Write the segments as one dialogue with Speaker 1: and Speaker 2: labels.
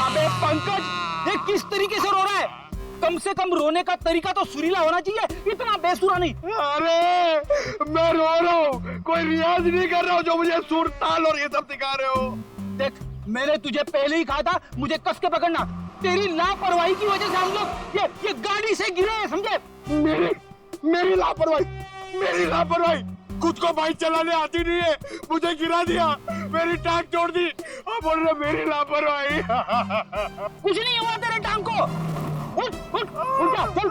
Speaker 1: अबे पंकज, ये किस तरीके से रो रहा है? कम से कम रोने का तरीका तो सुरीला होना चाहिए, इतना बेसुरा नहीं।
Speaker 2: अरे मैं रो रहा हूँ, कोई रियाज नहीं कर रहा हूँ जो मुझे सुर ताल और ये सब सिखा रहे हो।
Speaker 1: देख, मैंने तुझे पहले ही कहा था मुझे कस के पकड़ना। तेरी लापरवाही की वजह से हम लोग ये गाड़ी से गिरे हैं, समझे?
Speaker 2: मेरी लापरवाही, खुद को बाइक चलाने आती नहीं है, मुझे गिरा दिया, मेरी टांग तोड़ दी और बोल रहे मेरी लापरवाही।
Speaker 1: कुछ नहीं हुआ तेरे टांग को। उठ जा, चल।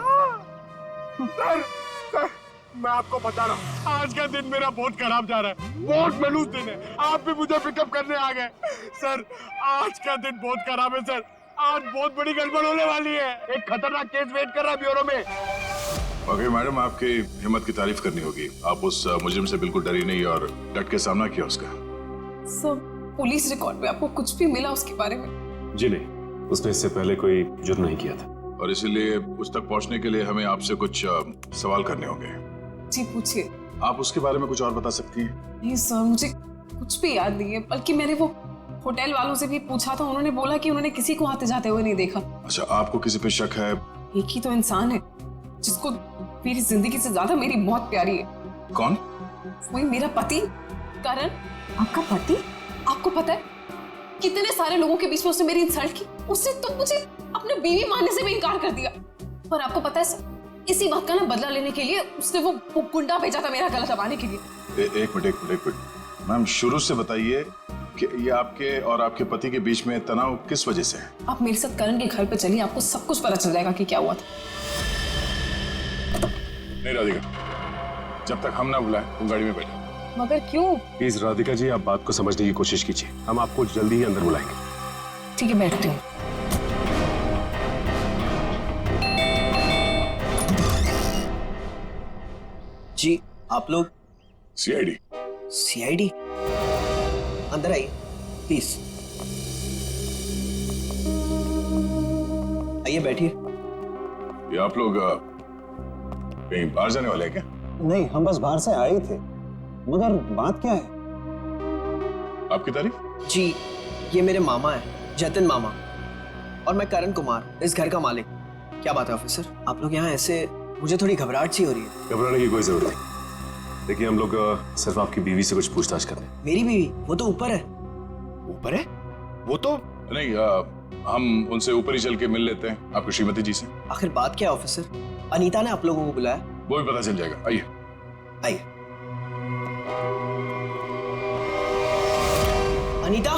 Speaker 2: सर, मैं आपको बता रहा हूँ, आज का दिन मेरा बहुत खराब जा रहा है, बहुत मनूस दिन है। आप भी मुझे पिकअप करने आ गए। सर, आज का दिन बहुत खराब है सर, आज बहुत बड़ी गड़बड़ होने वाली है। एक खतरनाक केस वेट कर रहा है ब्यूरो में।
Speaker 3: वाकई मैडम, आपकी हिम्मत की तारीफ करनी होगी। आप उस मुजरिम से बिल्कुल डरी नहीं और डट के सामना किया उसका।
Speaker 4: सर, पुलिस रिकॉर्ड में आपको कुछ भी मिला उसके बारे में?
Speaker 5: जी नहीं, उसने इससे पहले कोई जुर्म नहीं किया था।
Speaker 3: और इसीलिए उस तक पहुंचने के लिए हमें आपसे कुछ सवाल करने होंगे।
Speaker 4: जी पूछिए।
Speaker 3: आप उसके बारे में कुछ और बता सकती हैं?
Speaker 4: नहीं सर, मुझे कुछ भी याद नहीं है, बल्कि मैंने वो होटल वालों से भी पूछा था, उन्होंने बोला कि उन्होंने किसी को आते जाते हुए नहीं देखा।
Speaker 3: अच्छा, आपको किसी पे शक है?
Speaker 4: एक ही तो इंसान है जिसको मेरी जिंदगी से ज्यादा मेरी मौत प्यारी है।
Speaker 3: कौन?
Speaker 4: वही मेरा पति करण।
Speaker 6: आपका पति?
Speaker 4: आपको पता है कितने सारे लोगों के बीच में उसने मेरी इंसल्ट की। उसने तो मुझे अपने बीवी मानने से भी इनकार कर दिया। और आपको पता है सर, इसी बात का ना बदला लेने के लिए उसने वो गुंडा भेजा था मेरा गला दबाने के लिए।
Speaker 3: एक मिनट मैम, शुरू से बताइए कि ये आपके और आपके पति के बीच में तनाव किस वजह से है?
Speaker 4: आप मेरे साथ करण के घर पे चलिए, आपको सब कुछ पता चल जाएगा कि क्या हुआ था।
Speaker 3: नहीं राधिका, जब तक हम ना बुलाएं तुम गाड़ी में बैठो।
Speaker 4: मगर क्यों?
Speaker 5: प्लीज राधिका जी, आप बात को समझने की कोशिश कीजिए, हम आपको जल्दी ही अंदर बुलाएंगे।
Speaker 4: ठीक है, बैठती हूँ।
Speaker 7: जी, आप लोग?
Speaker 3: सीआईडी।
Speaker 7: सीआईडी? अंदर आइए प्लीज। आइए बैठिए।
Speaker 3: ये आप लोग कहीं बाहर जाने वाले हैं क्या?
Speaker 8: नहीं, हम बस बाहर से आए ही थे, मगर बात क्या है?
Speaker 3: आपकी तारीफ?
Speaker 7: जी, ये मेरे मामा है, जतिन मामा, और मैं करण कुमार, इस घर का मालिक। क्या बात है ऑफिसर, आप लोग यहाँ ऐसे? मुझे थोड़ी घबराहट सी हो रही है।
Speaker 5: घबराने की कोई जरूरत नहीं। देखिए, हम लोग सिर्फ आपकी बीवी से कुछ पूछताछ कर रहे हैं।
Speaker 7: मेरी बीवी? वो तो ऊपर है।
Speaker 2: ऊपर है? वो तो
Speaker 3: नहीं, हम उनसे ऊपर ही चल के मिल लेते हैं, आपकी श्रीमती जी से।
Speaker 7: आखिर बात क्या है ऑफिसर? अनीता ने आप लोगों को बुलाया?
Speaker 3: वो भी पता चल जाएगा, आइए।
Speaker 7: आइए। अनीता,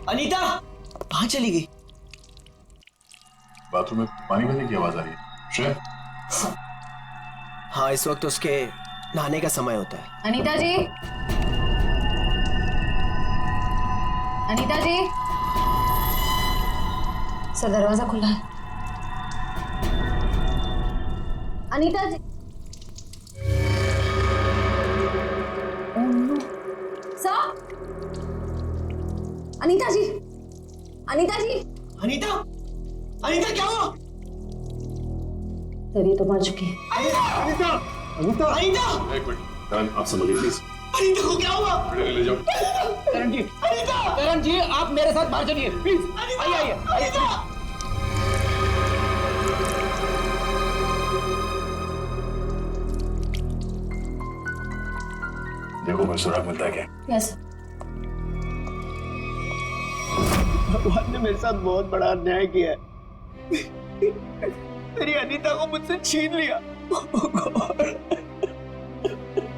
Speaker 7: अनीता कहाँ चली गई?
Speaker 3: बाथरूम में पानी भरने की आवाज आ रही है। श्रेया?
Speaker 7: हाँ, इस वक्त उसके नहाने का समय होता है।
Speaker 4: अनीता जी, अनीता जी।
Speaker 6: सर, दरवाजा खुला है। अनीता जी। सर, अनीता जी, अनीता जी।
Speaker 7: अनीता, अनीता क्या हुआ?
Speaker 6: सर, ये तो मर चुकी है।
Speaker 2: अनीता,
Speaker 7: अनीता, अनीता,
Speaker 3: एक मिनट,
Speaker 5: करण, आप समझिए प्लीज।
Speaker 7: अनीता को क्या हुआ?
Speaker 3: ले जाओ।
Speaker 1: करण जी, आप मेरे साथ बाहर चलिए प्लीज। आइए।
Speaker 3: देखो कोई सुराग मिलता है क्या?
Speaker 6: यस।
Speaker 7: भगवान ने मेरे साथ बहुत बड़ा अन्याय किया है। मेरी अनीता को मुझसे छीन लिया।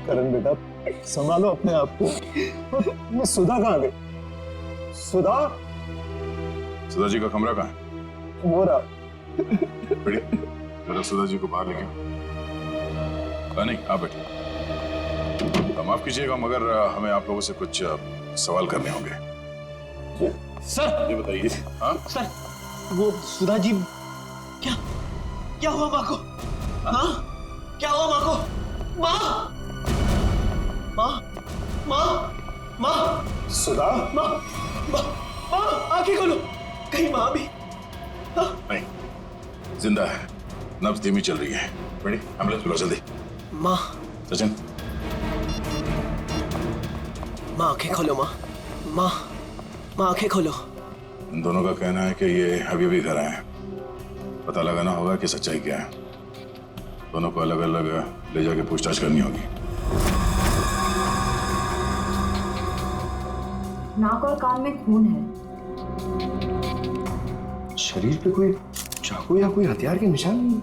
Speaker 8: करण बेटा, संभालो अपने आप को। ये सुधा कहाँ गई? सुधा?
Speaker 3: सुधा जी का कमरा कहाँ है?
Speaker 8: वो रहा।
Speaker 3: बढ़िया, जरा सुधा जी को बाहर लेके आओ। नहीं, आप बैठिए। माफ कीजिएगा, मगर हमें आप लोगों से कुछ सवाल करने होंगे।
Speaker 1: सर,
Speaker 3: ये बताइए। हाँ
Speaker 1: सर, वो सुधा जी।
Speaker 7: क्या हुआ माँ को? हाँ, क्या हुआ माँ को? माँ, माँ, माँ, माँ,
Speaker 8: सुधा?
Speaker 7: माँ, माँ, माँ, आंखें खोलो, कहीं माँ भी?
Speaker 3: नहीं, जिंदा है, नब्ज धीमी चल रही है। रेडी? एम्बुलेंस बुलाओ जल्दी।
Speaker 7: माँ।
Speaker 3: सचिन,
Speaker 7: माँ आंखें खोलो माँ। माँ माँ आंखें खोलो।
Speaker 3: इन दोनों का कहना है कि ये अभी भी घर आए हैं। पता लगाना होगा कि सच्चाई क्या है। दोनों को अलग अलग ले जाके पूछताछ करनी होगी।
Speaker 6: नाक और कान में खून है।
Speaker 8: शरीर पे कोई चाकू या कोई हथियार के निशान नहीं।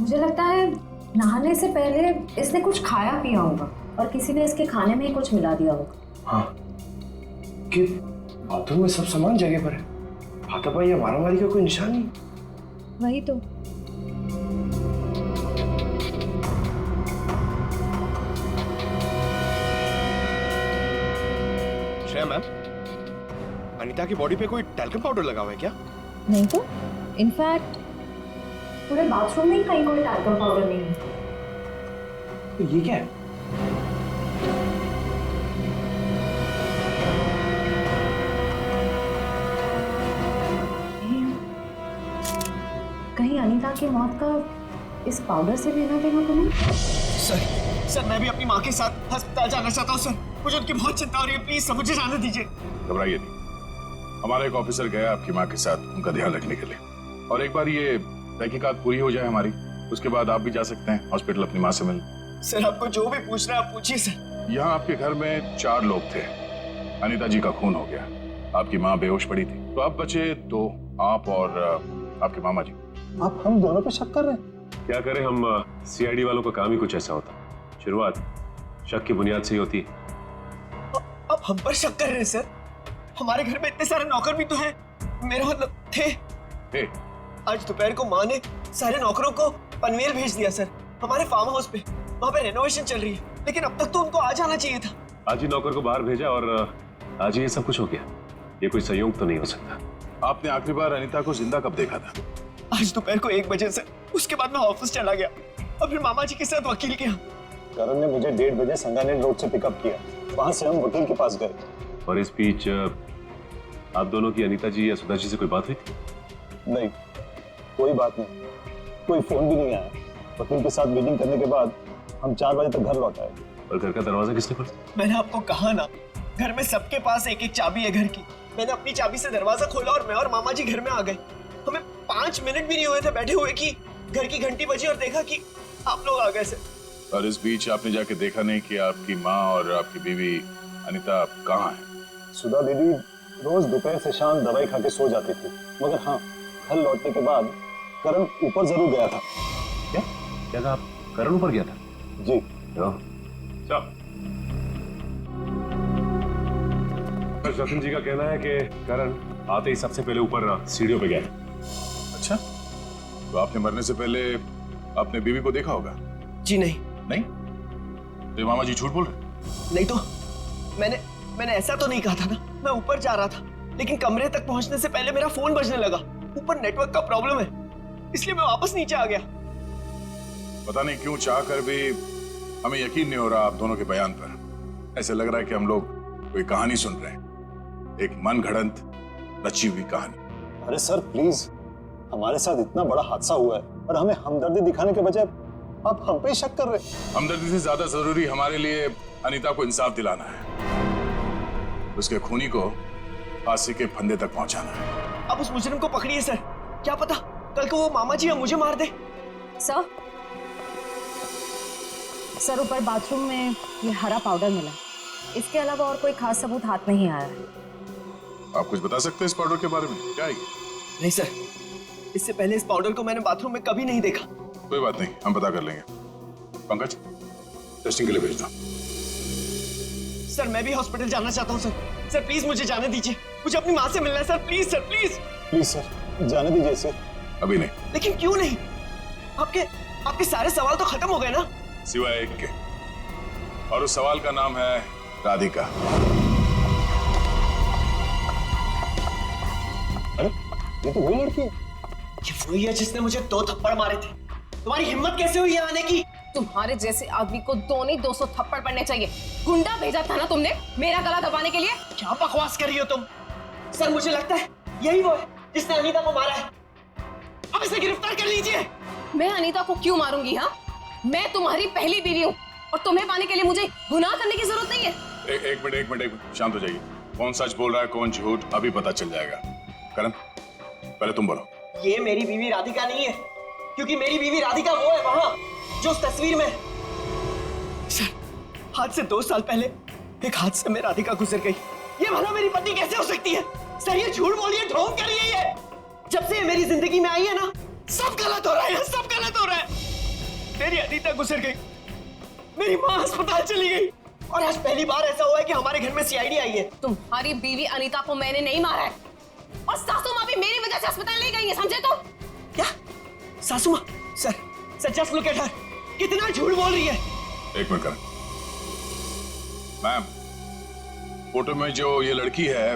Speaker 6: मुझे लगता है नहाने से पहले इसने कुछ खाया पिया होगा और किसी ने इसके खाने में ही कुछ मिला दिया होगा।
Speaker 8: हाँ, कि बाथरूम में सब सामान जगह पर है। हाथापाई या मारामारी का कोई निशान नहीं।
Speaker 6: वही तो।
Speaker 8: श्रेया मैम, अनीता की बॉडी पे कोई टैल्कम पाउडर लगा हुआ है क्या?
Speaker 6: नहीं तो इनफैक्ट पूरे बाथरूम में ही कहीं कोई टैल्कम पाउडर नहीं है।
Speaker 8: तो ये क्या है?
Speaker 6: कहीं अनीता की मौत का इस पाउडर से लेना देना तो नहीं?
Speaker 7: सर मैं भी अपनी माँ के साथ अस्पताल जाना चाहता हूँ सर। मुझे उनकी बहुत चिंता हो रही है, प्लीज सर मुझे जाने दीजिए।
Speaker 3: घबराइए नहीं, हमारा एक ऑफिसर गया आपकी माँ के साथ उनका ध्यान रखने के लिए। और एक बार ये तहकीकात पूरी हो जाए हमारी, उसके बाद आप भी जा सकते हैं हॉस्पिटल अपनी माँ से मिलने।
Speaker 7: सर आपको जो भी पूछना है आप पूछिए सर।
Speaker 3: यहाँ आपके घर में 4 लोग थे। अनीता जी का खून हो गया, आपकी माँ बेहोश पड़ी थी, तो अब बचे 2, आप और आपके मामा जी।
Speaker 8: आप हम दोनों पे शक कर रहे हैं?
Speaker 5: क्या करें हम, सीआईडी वालों का काम ही कुछ ऐसा होता। शुरुआत शक की बुनियाद से ही होती है।
Speaker 7: अब हम पर शक कर रहे हैं सर? हमारे घर में इतने सारे नौकर भी तो हैं। मेरा मतलब थे। आज दोपहर को माँ ने सारे नौकरों को पनवेल भेज दिया सर, हमारे फार्म हाउस पे। वहाँ पे रेनोवेशन चल रही है, लेकिन अब तक तो उनको आ जाना चाहिए था।
Speaker 5: आज ही नौकर को बाहर भेजा और आज ही ये सब कुछ हो गया। ये कोई संयोग तो नहीं हो सकता।
Speaker 3: आपने आखिरी बार अनीता को जिंदा कब देखा था?
Speaker 7: आज दोपहर को 1 बजे से। उसके बाद मैं ऑफिस चला गया और फिर मामा जी के साथ वकील के यहाँ।
Speaker 8: करण ने मुझे 1:30 बजे संगानेर रोड से पिकअप किया। वहां से हम वकील के पास गए।
Speaker 5: और इस बीच आप दोनों की अनीता जी या सुधा जी से कोई बात हुई थी?
Speaker 8: नहीं, कोई बात नहीं, कोई फोन भी नहीं आया। वकील के साथ मीटिंग करने के बाद हम 4 बजे तक घर लौट आए।
Speaker 5: और घर का दरवाजा किसने खोला?
Speaker 7: मैंने आपको कहा ना, घर में सबके पास एक चाबी है घर की। मैंने अपनी चाबी से दरवाजा खोला और मैं और मामा जी घर में आ गए। हमें 5 मिनट भी नहीं हुए थे बैठे हुए कि घर की घंटी बजी और देखा कि आप लोग आ गए सर।
Speaker 3: और इस बीच आपने जाके देखा नहीं कि आपकी माँ और आपकी बीवी अनीता कहाँ है?
Speaker 8: सुधा दीदी रोज दोपहर से शाम दवाई खा के सो जाती थी, मगर हाँ, घर लौटने के बाद करण ऊपर जरूर गया था।
Speaker 5: क्या कहा आप? करण ऊपर गया था?
Speaker 8: जी।
Speaker 5: जतिन जी का कहना है कि करण आते ही सबसे पहले ऊपर सीढ़ियों पे गया।
Speaker 3: अच्छा, तो आपने मरने से पहले अपने बीवी को देखा होगा?
Speaker 7: जी नहीं।
Speaker 3: नहीं? तो मामा जी झूठ बोल रहे?
Speaker 7: नहीं तो मैंने ऐसा तो नहीं कहा था ना। मैं ऊपर जा रहा था, लेकिन कमरे तक पहुंचने से पहले मेरा फोन बजने लगा। ऊपर नेटवर्क का प्रॉब्लम है, इसलिए मैं वापस नीचे आ गया।
Speaker 3: पता नहीं क्यों चाहकर भी हमें यकीन नहीं हो रहा आप दोनों के बयान पर। ऐसे लग रहा है कि हम लोग कोई कहानी सुन रहे हैं, एक मन घड़ंत रची हुई कहानी।
Speaker 8: अरे सर प्लीज, हमारे साथ इतना बड़ा हादसा हुआ है और हमें हमदर्दी दिखाने के बजाय आप हम पे शक कर रहे हैं।
Speaker 3: हमदर्दी से ज्यादा जरूरी हमारे लिए अनीता को इंसाफ दिलाना है, उसके खूनी को फांसी के फंदे तक पहुंचाना है।
Speaker 7: अब उस मुजरिम को पकड़िए सर, क्या पता कल को वो मामा जी या मुझे मार दे।
Speaker 6: सर ऊपर बाथरूम में ये हरा पाउडर मिला, इसके अलावा और कोई खास सबूत हाथ में ही आया है।
Speaker 3: आप कुछ बता सकते हैं इस पाउडर के बारे में? क्या है ये?
Speaker 7: नहीं सर, इससे पहले इस पाउडर को मैंने बाथरूम में कभी नहीं देखा।
Speaker 3: कोई बात नहीं, हम पता कर लेंगे। पंकज, टेस्टिंग के लिए भेज दो।
Speaker 7: सर मैं भी हॉस्पिटल जाना चाहता हूँ सर। सर प्लीज मुझे जाने दीजिए, मुझे अपनी माँ से मिलना है sir. Please sir, please
Speaker 8: please sir, जाने दीजिए इसे।
Speaker 3: अभी नहीं।
Speaker 7: लेकिन क्यों नहीं? आपके सारे सवाल तो खत्म हो गए ना,
Speaker 3: सिवाय एक के, और उस सवाल का नाम है राधिका।
Speaker 8: अरे ये तो वही लड़की है।
Speaker 7: ये वही है जिसने मुझे 2 थप्पड़ मारे थे। तुम्हारी हिम्मत कैसे हुई यहाँ आने की?
Speaker 4: तुम्हारे जैसे आदमी को 2 नहीं 200 थप्पड़ पड़ने चाहिए। गुंडा भेजा था ना तुमने मेरा गला दबाने के लिए।
Speaker 7: क्या बकवास कर रही हो तुम? सर मुझे लगता है यही वो है जिसने अनीता को मारा है। अब इसे गिरफ्तार कर लीजिए।
Speaker 4: मैं अनीता को क्यों मारूंगी? हाँ, मैं तुम्हारी पहली बीवी हूँ और तुम्हें पाने के लिए मुझे गुनाह करने की जरूरत नहीं है।
Speaker 3: एक मिनट, शांत हो जाइए। कौन सच बोल रहा है, कौन झूठ, अभी पता चल जाएगा। करण, पहले तुम बोलो।
Speaker 7: ये मेरी बीवी राधिका नहीं है, क्योंकि मेरी बीवी राधिका वो है वहां जो उस तस्वीर में। सर, आज से 2 साल पहले एक हादसे में राधिका गुजर गई। ये भला मेरी पत्नी कैसे हो सकती है? सर, ये झूठ बोल रही है, ढोंग कर रही है ये। जब से ये मेरी जिंदगी में आई है ना, सब गलत हो रहा है, सब गलत हो रहा है। मेरी अनीता गुजर गई, मेरी माँ अस्पताल चली गई, और आज पहली बार ऐसा हुआ है कि हमारे घर में सीआईडी आई है।
Speaker 4: तुम्हारी बीवी अनीता को मैंने नहीं मारा है, और सासू माँ भी मेरी वजह से अस्पताल ले गई है, समझे? तो
Speaker 7: क्या सासू माँ? Sir just look at her, कितना झूठ बोल रही है।
Speaker 3: एक मिनट करण। मैम, फोटो में जो ये लड़की है,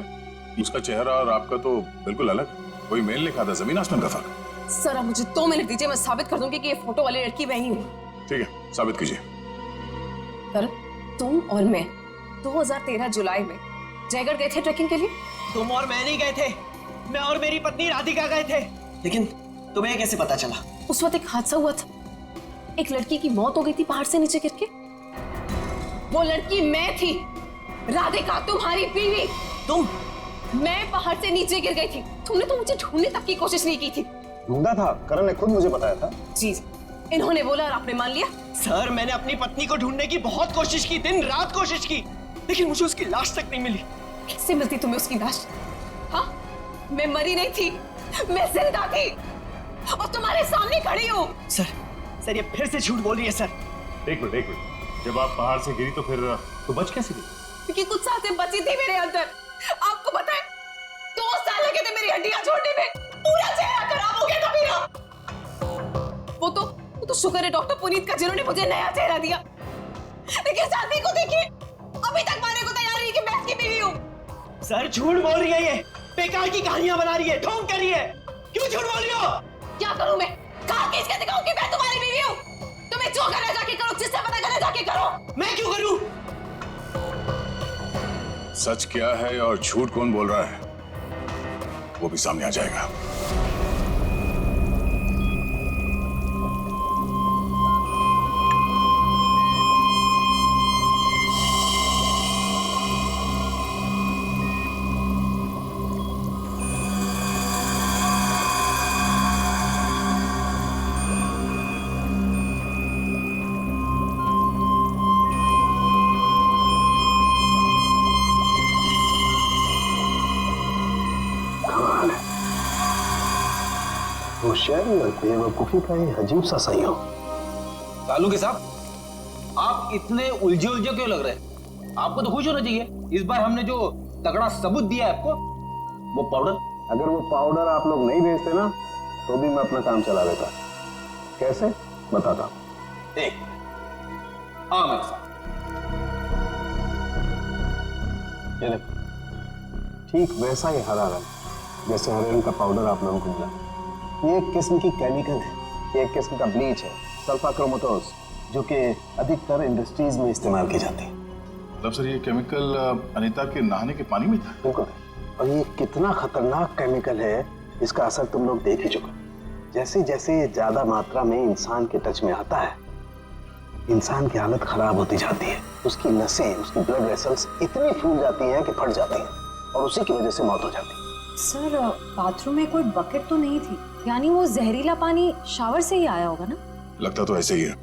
Speaker 3: उसका चेहरा और आपका तो बिल्कुल अलग। कोई मेल लिखा था, जमीन आसमान का फर्क।
Speaker 4: सर, अब मुझे 2 मिनट दीजिए, मैं साबित कर दूंगी कि ये फोटो वाली लड़की वही हूँ।
Speaker 3: ठीक है, साबित कीजिए।
Speaker 4: करण, तुम और मैं 2013 जुलाई में जयगढ़ गए थे ट्रैकिंग के लिए।
Speaker 7: तुम और मैं नहीं गए थे, मैं और मेरी पत्नी राधिका गए थे। लेकिन तुम्हें कैसे पता चला?
Speaker 4: उस वक्त एक हादसा हुआ था, एक लड़की की मौत हो गई थी पहाड़ से नीचे गिर के। वो लड़की मैं थी, राधिका तुम्हारी बीवी।
Speaker 7: तुम?
Speaker 4: मैं पहाड़ से नीचे गिर गई थी, तुमने तो मुझे ढूंढने तक की कोशिश नहीं की थी।
Speaker 8: ढूंढा था, करण ने खुद मुझे बताया था।
Speaker 4: जी, इन्होंने बोला और आपने मान लिया।
Speaker 7: सर, मैंने अपनी पत्नी को ढूंढने की बहुत कोशिश की, दिन रात कोशिश की, लेकिन मुझे उसकी लाश तक नहीं मिली।
Speaker 4: कैसे मिलती तुम्हें उसकी लाश? हाँ, मैं मरी नहीं थी, मैं जिंदा थी, और तुम्हारे सामने खड़ी हूँ।
Speaker 7: सर, ये फिर से झूठ बोल रही है। सर,
Speaker 5: एक मिनट, जब आप पहाड़ से गिरी तो फिर तो बच कैसे गई?
Speaker 4: क्योंकि कुछ सांसें बची थी मेरे अंदर। आपको पता है, 2 साल लगे थे मेरी हड्डियां छोड़ने में, पूरा चेहरा खराब हो गया था मेरा। वो तो शुक्र है डॉक्टर पुनीत का, जिन्होंने मुझे नया चेहरा दिया। लेकिन शादी को देखिए, अभी तक मारने को तैयार नहीं कि मैं इसकी बीवी हूँ।
Speaker 7: सर, झूठ बोल रही है, ये बेकार की कहानियां बना रही है, ढोंग कर रही है। क्यों झूठ बोल रही हो?
Speaker 4: क्या करूं मैं? कहां खींच के दिखाऊं कि मैं तुम्हारी बीवी हूं? तुम्हें जो करना जाके करो, जिससे पता करना जाके करो।
Speaker 7: मैं क्यों करूं?
Speaker 3: सच क्या है और झूठ कौन बोल रहा है, वो भी सामने आ जाएगा।
Speaker 8: होशियारी और बेवकूफी का ये अजीब सा संयोग।
Speaker 1: कालू के साहब, आप इतने उलझे क्यों लग रहे हैं? आपको तो खुश होना चाहिए, इस बार हमने जो तगड़ा सबूत दिया है आपको, वो पाउडर।
Speaker 8: अगर वो पाउडर आप लोग नहीं भेजते ना, तो भी मैं अपना काम चला लेता। कैसे, बताता हूं।
Speaker 1: एक हाँ मेरे साथ।
Speaker 8: ये देखो, ठीक वैसा ही हरा रंग जैसे हरे रंग का पाउडर आप लोगों को मिला। ये एक किस्म की केमिकल है, ये एक किस्म का ब्लीच है, सल्फा क्रोमेटोज, जो कि अधिकतर इंडस्ट्रीज में इस्तेमाल की जाती है।
Speaker 3: मतलब सर, ये केमिकल अनीता के नहाने के पानी में था?
Speaker 8: बिल्कुल, और ये कितना खतरनाक केमिकल है, इसका असर तुम लोग देख ही चुके। जैसे जैसे ज्यादा मात्रा में इंसान के टच में आता है, इंसान की हालत खराब होती जाती है। उसकी नसें, उसकी ब्लड वेसल्स इतनी फूल जाती हैं कि फट जाती हैं, और उसी की वजह से मौत हो जाती है।
Speaker 6: सर, बाथरूम में कोई बकेट तो नहीं थी, यानी वो जहरीला पानी शावर से ही आया होगा ना?
Speaker 3: लगता तो ऐसे ही है।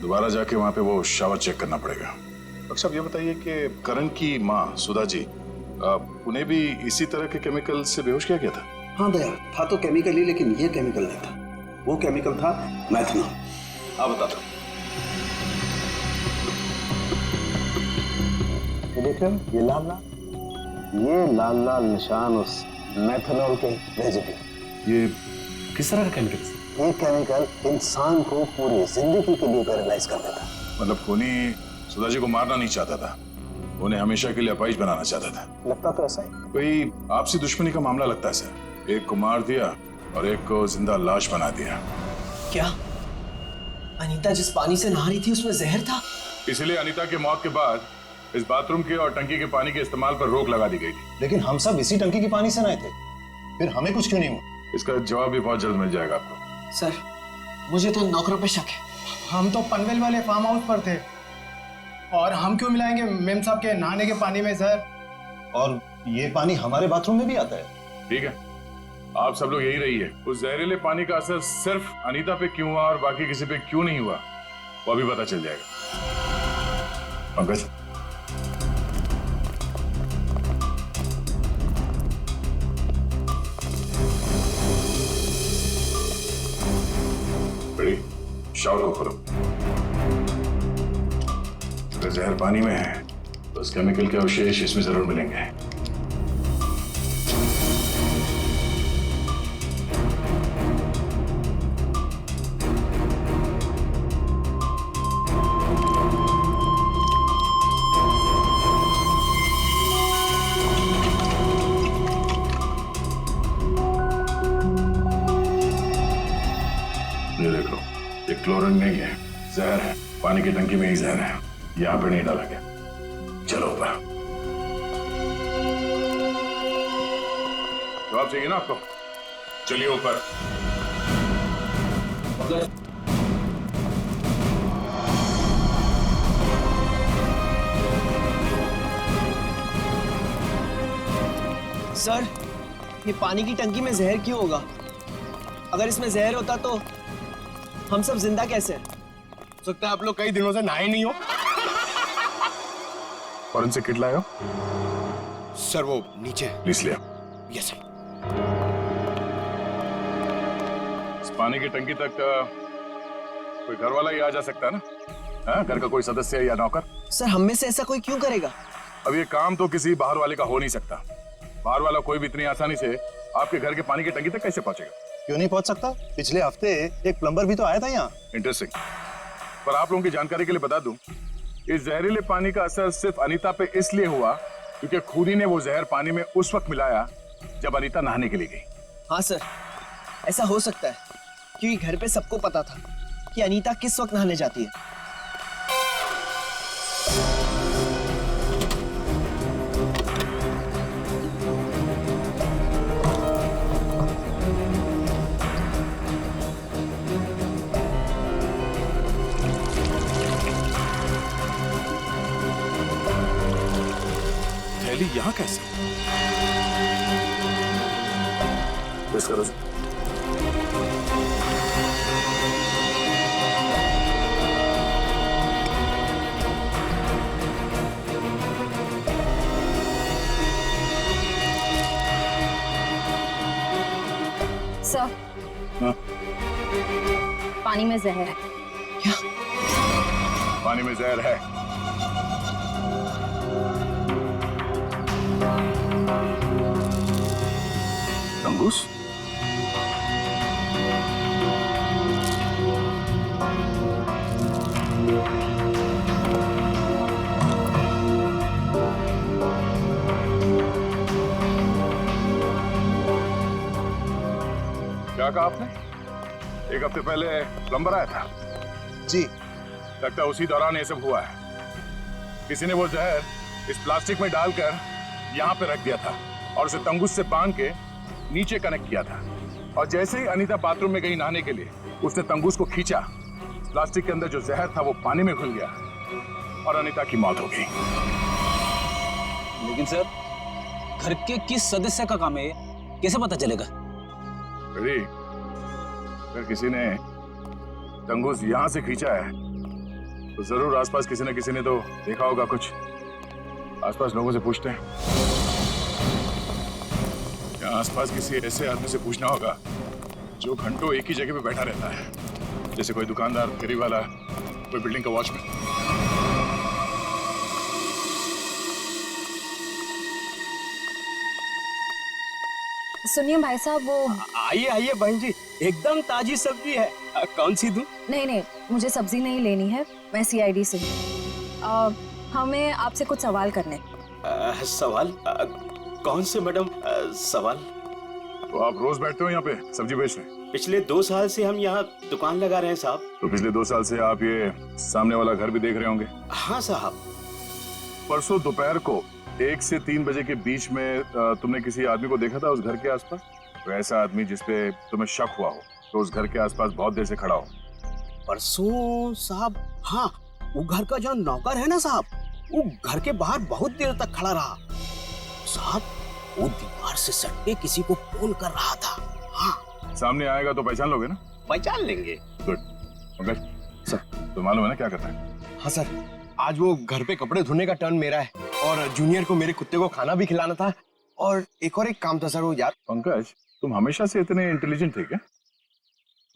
Speaker 3: दोबारा जाके वहां पे वो शावर चेक करना पड़ेगा। डॉक्टर साहब, ये बताइए कि करण की माँ सुधा जी, उन्हें भी इसी तरह के केमिकल से बेहोश किया गया था?
Speaker 8: हाँ दया, था तो केमिकल ही, लेकिन ये केमिकल नहीं था। वो केमिकल था मैथनॉल।
Speaker 1: आप बता दो।
Speaker 8: ये देख रहे हो, ये लाल लाल, ये लाल लाल निशान उस मैथनॉल के रेजिड्यू।
Speaker 5: ये किस तरह का केमिकल है?
Speaker 8: ये केमिकल इंसान को पूरी जिंदगी के लिए पैरालाइज कर देता।
Speaker 3: मतलब खूनी सुधा जी को मारना नहीं चाहता था, उन्हें हमेशा के लिए अपाहिज बनाना चाहता था।
Speaker 8: लगता तो ऐसा ही।
Speaker 3: कोई आपसी दुश्मनी का मामला लगता है सर। एक को मार दिया और एक को जिंदा लाश बना दिया।
Speaker 7: क्या अनीता जिस पानी से नहा रही थी उसमें जहर था?
Speaker 3: इसलिए अनीता की मौत के बाद इस बाथरूम के और टंकी के पानी के इस्तेमाल पर रोक लगा दी गई थी।
Speaker 8: लेकिन हम सब इसी टंकी के पानी से नहाए थे, फिर हमें कुछ क्यों नहीं हुआ?
Speaker 3: इसका जवाब भी बहुत जल्द मिल जाएगा आपको।
Speaker 7: सर, मुझे तो नौकरों पे शक है।
Speaker 2: हम तो पनवेल वाले फार्म हाउस पर थे,
Speaker 9: और हम क्यों मिलाएंगे मेम साहब के नहाने के पानी में सर?
Speaker 10: और ये पानी हमारे बाथरूम में भी आता है।
Speaker 3: ठीक है, आप सब लोग यही रहिए। उस जहरीले पानी का असर सिर्फ अनीता पे क्यों हुआ और बाकी किसी पे क्यों नहीं हुआ, वो अभी पता चल जाएगा। पंकज, बड़ी शावर को खोलो। अगर जहर पानी में है तो उस केमिकल के अवशेष इसमें जरूर मिलेंगे। ये देखो, ये क्लोरीन नहीं है, जहर है। पानी की टंकी में ही जहर है, यहाँ पे नहीं डाला गया। चलो ऊपर। जवाब चाहिए ना आपको? चलिए ऊपर।
Speaker 7: सर, ये पानी की टंकी में जहर क्यों होगा? अगर इसमें जहर होता तो हम सब जिंदा कैसे?
Speaker 2: हो सकता है आप लोग कई दिनों से नहाए नहीं हो।
Speaker 3: फॉरेंसिक किट लाए हो?
Speaker 2: सर वो नीचे।
Speaker 3: प्लीज लिया।
Speaker 2: Yes sir.
Speaker 3: इस पानी की टंकी तक कोई घर वाला ही आ जा सकता है ना? हाँ, घर का कोई सदस्य या नौकर?
Speaker 7: सर, हम में से ऐसा कोई क्यों करेगा?
Speaker 3: अब ये काम तो किसी बाहर वाले का हो नहीं सकता। बाहर वाला कोई भी इतनी आसानी से आपके घर के पानी की टंकी तक कैसे पहुंचेगा?
Speaker 10: क्यों नहीं पहुंच सकता? पिछले हफ्ते एक प्लम्बर भी तो आया था यहाँ।
Speaker 3: इंटरेस्टिंग। पर आप लोगों की जानकारी के लिए बता दूं, इस जहरीले पानी का असर सिर्फ अनीता पे इसलिए हुआ क्योंकि खूनी ने वो जहर पानी में उस वक्त मिलाया जब अनीता नहाने के लिए गई।
Speaker 7: हाँ सर, ऐसा हो सकता है क्योंकि घर पे सबको पता था कि अनीता किस वक्त नहाने जाती है।
Speaker 3: यहाँ कैसे? बस करो।
Speaker 6: सर,
Speaker 3: हाँ?
Speaker 6: पानी में जहर है।
Speaker 7: क्या?
Speaker 3: पानी में जहर है? तंगुस? क्या कहा आपने? एक हफ्ते पहले प्लम्बर आया था?
Speaker 10: जी।
Speaker 3: लगता है उसी दौरान ये सब हुआ है। किसी ने वो जहर इस प्लास्टिक में डालकर यहाँ पे रख दिया था और उसे तंगुस से बांध के नीचे कनेक्ट किया था। और जैसे ही अनीता बाथरूम में गई नहाने के लिए, उसने तंगुस को खींचा। प्लास्टिक के अंदर जो जहर था वो पानी में घुल गया और अनीता की मौत हो गई।
Speaker 1: लेकिन सर, घर के किस सदस्य का काम है ये? कैसे पता चलेगा?
Speaker 3: अगर किसी ने तंगुस यहाँ से खींचा है तो जरूर आसपास किसी न किसी ने तो देखा होगा कुछ। आसपास लोगों से पूछते हैं। क्या आसपास किसी ऐसे आदमी से पूछना होगा जो घंटों एक ही जगह पे बैठा रहता है, जैसे कोई दुकानदार, फेरी वाला, कोई बिल्डिंग का वॉचमैन।
Speaker 6: सुनिए भाई साहब, वो
Speaker 7: आइए आइए बहन जी, एकदम ताजी सब्जी है। कौन सी दूं?
Speaker 6: नहीं, मुझे सब्जी नहीं लेनी है, मैं सीआईडी से हूँ। हमें आपसे कुछ सवाल करने।
Speaker 10: सवाल? कौन से मैडम सवाल?
Speaker 3: तो आप रोज बैठते हो यहाँ पे सब्जी बेचने?
Speaker 10: पिछले 2 साल से हम यहाँ दुकान लगा रहे हैं साहब।
Speaker 3: तो पिछले 2 साल से आप ये सामने वाला घर भी देख रहे होंगे?
Speaker 10: हाँ साहब।
Speaker 3: परसों दोपहर को 1 से 3 बजे के बीच में तुमने किसी आदमी को देखा था उस घर के आसपास? तो ऐसा आदमी जिसपे तुम्हें शक हुआ हो, तो उस घर के आसपास बहुत देर से खड़ा हो।
Speaker 10: परसों साहब? हाँ,
Speaker 7: वो घर का जो नौकर है ना साहब, वो घर के बाहर बहुत देर तक खड़ा रहा साहब। वो दीवार से सट के किसी को फोन कर रहा था। हाँ,
Speaker 3: सामने आएगा तो पहचान लोगे ना?
Speaker 7: पहचान लेंगे।
Speaker 3: गुड। ओके सर, तो मालूम है ना क्या करना है?
Speaker 2: हाँ सर, आज वो घर पे कपड़े धोने का टर्न मेरा है और जूनियर को मेरे कुत्ते को खाना भी खिलाना था और एक काम था सर वो यार।
Speaker 3: पंकज, तुम हमेशा से इतने इंटेलिजेंट थे क्या?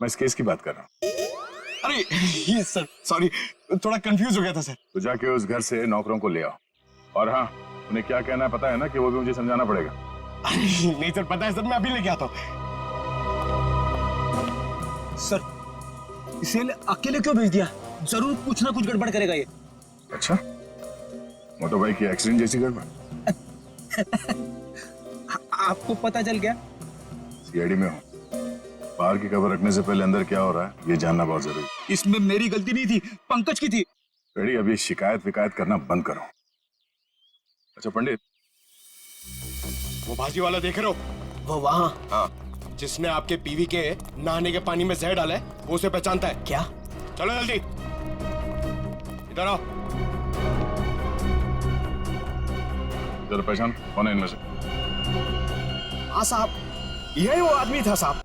Speaker 3: मैं इस केस की बात कर रहा हूँ।
Speaker 2: अरे ये सर सॉरी, थोड़ा कंफ्यूज हो गया था सर।
Speaker 3: तो जाके उस घर से नौकरों को ले आओ, और हाँ, उन्हें क्या कहना है पता है ना, कि वो भी मुझे समझाना पड़ेगा।
Speaker 2: नहीं सर, पता है सर, मैं अभी लेके आता हूँ।
Speaker 7: सर, इसे अकेले क्यों भेज दिया? जरूर कुछ ना कुछ गड़बड़ करेगा ये।
Speaker 3: अच्छा, मोटो भाई की एक्सीडेंट जैसी गड़बड़?
Speaker 7: आपको पता चल गया?
Speaker 3: सीआईडी में हूँ, बाहर की खबर रखने से पहले अंदर क्या हो रहा है ये जानना बहुत जरूरी।
Speaker 7: इसमें मेरी गलती नहीं थी, पंकज की थी।
Speaker 3: रेडी, अभी शिकायत विकायत करना बंद करो। अच्छा पंडित,
Speaker 2: वो भाजी वाला देख रहे हो?
Speaker 7: वो वहाँ।
Speaker 2: हाँ, जिसने आपके पीवी के नहाने के पानी में जहर डाला है, वो उसे पहचानता है
Speaker 7: क्या?
Speaker 2: चलो जल्दी इधर आओ।
Speaker 3: जरा पहचान कौन है इनमें से?
Speaker 7: हाँ साहब,
Speaker 2: यही वो आदमी था साहब।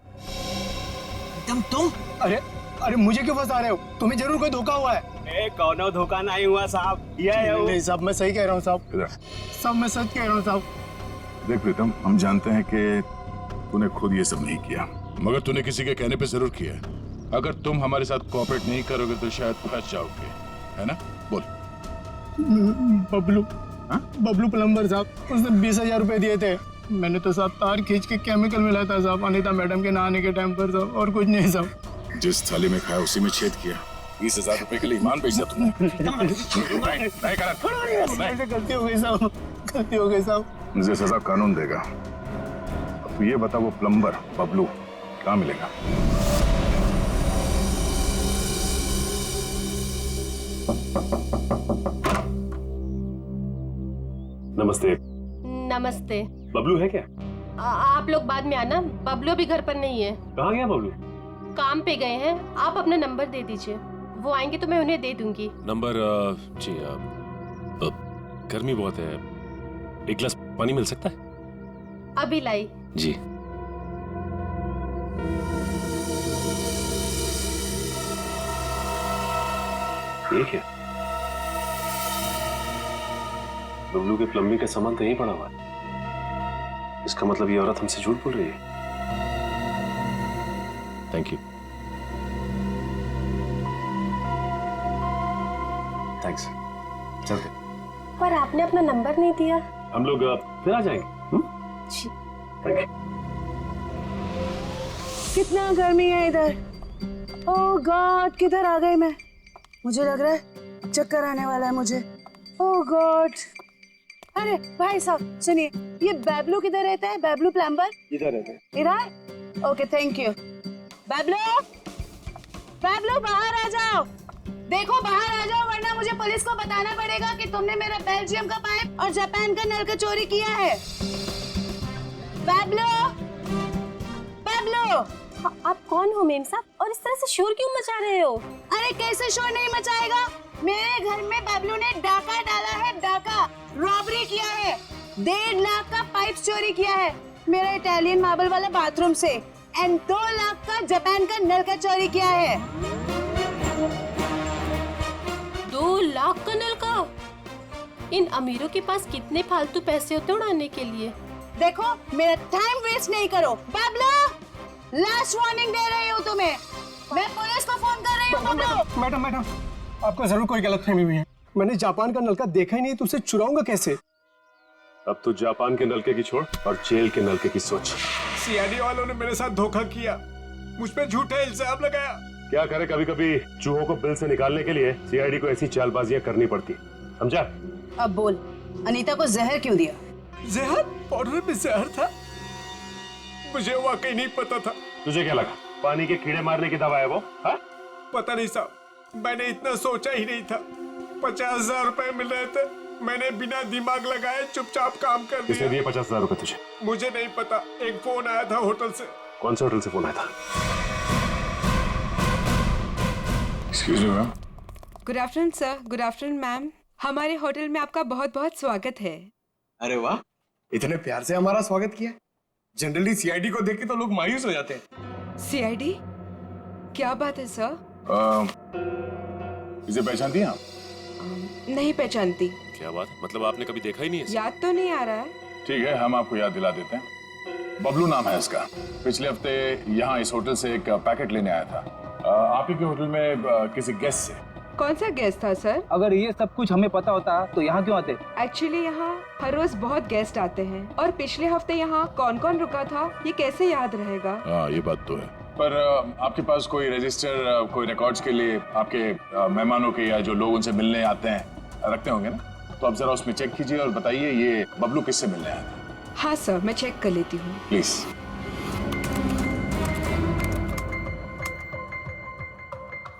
Speaker 7: तुम?
Speaker 2: अरे मुझे क्यों फंसा रहे हो? तुम्हें जरूर कोई धोखा हुआ है।
Speaker 7: कौनो धोखा नहीं हुआ साहब, ये है वो।
Speaker 2: नहीं साहब, मैं सही कह रहा हूँ साहब,
Speaker 3: इधर
Speaker 2: सब मैं सच कह रहा हूँ साहब।
Speaker 3: देख प्रीतम, हम जानते हैं कि तूने खुद ये सब नहीं किया, मगर तूने किसी के कहने पे जरूर किया है। अगर तुम हमारे साथ कोऑपरेट नहीं करोगे तो शायद फंस जाओगे, है ना? बोल।
Speaker 2: बबलू, बबलू प्लम्बर साहब, उसने 20,000 रुपए दिए थे। मैंने तो साहब तार खींच के केमिकल मिलाया था साहब, अनीता मैडम के नहाने के टाइम पर साहब, और कुछ नहीं साहब।
Speaker 3: जिस थाली में खाया उसी में छेद किया। 20,000 रुपए के लिए ईमान बेच दिया तुमने।
Speaker 2: गलती हो गई साहब, गलती हो गई साहब।
Speaker 3: मुझे सजा कानून देगा। अब ये बता, वो प्लम्बर बबलू कहाँ मिलेगा?
Speaker 5: नमस्ते।
Speaker 11: नमस्ते।
Speaker 5: बबलू है क्या?
Speaker 11: आप लोग बाद में आना, बबलू भी घर पर नहीं है।
Speaker 5: कहाँ गया बबलू?
Speaker 11: काम पे गए हैं। आप अपना नंबर दे दीजिए, वो आएंगे तो मैं उन्हें दे दूंगी।
Speaker 5: नंबर? जी, गर्मी बहुत है, एक गिलास पानी मिल सकता है?
Speaker 11: अभी लाई।
Speaker 5: जी। ये क्या? बबलू के प्लम्बिंग का सामान तो यहीं पड़ा हुआ है। इसका मतलब ये औरत हमसे झूठ बोल रही है। Thank you. थैंक्स। चलते।
Speaker 11: पर आपने अपना नंबर नहीं दिया।
Speaker 5: हम लोग फिर आ जाएंगे।
Speaker 11: जी।
Speaker 5: Thank you.
Speaker 12: कितना गर्मी है इधर। ओह गॉड, किधर आ गई मैं? मुझे लग रहा है चक्कर आने वाला है मुझे। ओह गॉड। अरे भाई साहब सुनिए, ये बैबलू किधर रहता है? बैबलू प्लम्बर
Speaker 2: इधर रहते हैं।
Speaker 12: इधर? Okay thank you. Bablu, Bablu बाहर आ जाओ। देखो बाहर आ जाओ, वरना मुझे पुलिस को बताना पड़ेगा कि तुमने मेरा बेल्जियम का पाइप और जापान का नल का चोरी किया है। बैबलू, बैबलू।
Speaker 11: आप कौन हो मेम साहब, और इस तरह से शोर क्यों मचा रहे हो?
Speaker 12: अरे कैसे शोर नहीं मचाएगा? मेरे घर में बैबलू ने डाका डाला है, डाका। रॉबरी किया है, 1.5 लाख का पाइप चोरी किया है मेरा इटालियन मार्बल वाला बाथरूम से, एंड 2 लाख का जापान का नल का चोरी किया है।
Speaker 11: 2 लाख का नल का? इन अमीरों के पास कितने फालतू पैसे होते उड़ाने के लिए।
Speaker 12: देखो मेरा टाइम वेस्ट नहीं करो। बैबलू, लास्ट वार्निंग दे रही हूँ तुम्हें, मैं पुलिस को फोन कर रही हूँ। बैबलू।
Speaker 2: मैडम, आपको जरूर कोई गलतफहमी हुई है। मैंने जापान का नलका देखा ही नहीं, तो उसे चुराऊंगा कैसे?
Speaker 5: अब तो जापान के नलके की छोड़ और जेल के नलके की सोच।
Speaker 2: सीआईडी वालों ने मेरे साथ धोखा किया, मुझ पे झूठा इल्जाम लगाया।
Speaker 5: क्या करे, कभी कभी चूहों को बिल से निकालने के लिए सीआईडी को ऐसी चालबाजियां करनी पड़ती, समझा?
Speaker 12: अब बोल, अनीता को जहर क्यों दिया?
Speaker 2: जहर? पाउडर में जहर था? मुझे वाकई नहीं पता था।
Speaker 5: तुझे क्या लगा पानी के कीड़े मारने की दवा है वो? हा?
Speaker 2: पता नहीं साहब, मैंने इतना सोचा ही नहीं था। 50,000 रुपए मिल रहे थे, मैंने बिना दिमाग लगाए चुपचाप काम कर दिया।
Speaker 5: किसने दिए 50,000 रुपए तुझे?
Speaker 2: मुझे नहीं पता, एक फोन आया था होटल से।
Speaker 5: कौन से होटल से फोन आया था?
Speaker 3: Excuse me ma'am.
Speaker 13: Good afternoon sir, good afternoon ma'am. हमारे होटल में आपका बहुत बहुत स्वागत है।
Speaker 2: अरे वाह, इतने प्यार से हमारा स्वागत किया। जनरली सीआईडी को देख के तो लोग मायूस हो जाते हैं।
Speaker 13: सीआईडी? क्या बात है सर?
Speaker 3: इसे पहचानती हैं आप?
Speaker 13: नहीं पहचानती।
Speaker 5: क्या बात, मतलब आपने कभी देखा ही नहीं है?
Speaker 13: याद तो नहीं आ रहा है।
Speaker 3: ठीक है, हम आपको याद दिला देते हैं। बबलू नाम है इसका। पिछले हफ्ते यहाँ इस होटल से एक पैकेट लेने आया था आप ही के होटल में किसी गेस्ट से।
Speaker 13: कौन सा गेस्ट था सर?
Speaker 1: अगर ये सब कुछ हमें पता होता तो यहाँ क्यों आते?
Speaker 13: एक्चुअली यहाँ हर रोज बहुत गेस्ट आते हैं और पिछले हफ्ते यहाँ कौन कौन रुका था ये कैसे याद रहेगा?
Speaker 3: हाँ, ये बात तो है। पर आपके पास कोई रजिस्टर, कोई रिकॉर्ड्स के लिए आपके मेहमानों के या जो लोग उनसे मिलने आते हैं रखते होंगे ना? तो आप जरा उसमें चेक कीजिए और बताइए ये बबलू किससे मिलने आया था।
Speaker 13: हाँ सर, मैं चेक कर लेती हूँ।
Speaker 3: प्लीज।